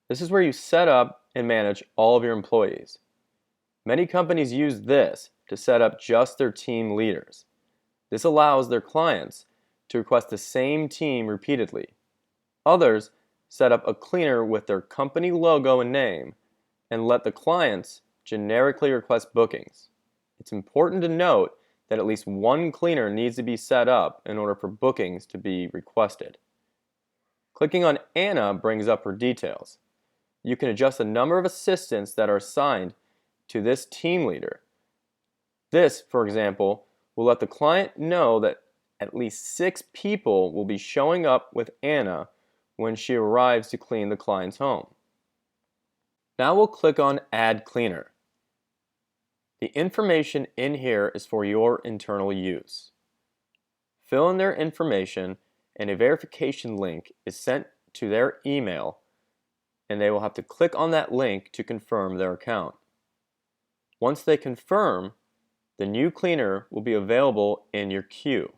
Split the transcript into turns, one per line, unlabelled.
This is where you set up and manage all of your employees. Many companies use this to set up just their team leaders. This allows their clients to request the same team repeatedly. Others set up a cleaner with their company logo and name and let the clients generically request bookings. It's important to note that at least one cleaner needs to be set up in order for bookings to be requested. Clicking on Anna brings up her details. You can adjust the number of assistants that are assigned to this team leader. This, for example, will let the client know that at least 6 people will be showing up with Anna when she arrives to clean the client's home. Now we'll click on Add Cleaner. The information in here is for your internal use. Fill in their information and a verification link is sent to their email, and they will have to click on that link to confirm their account. Once they confirm, the new cleaner will be available in your queue.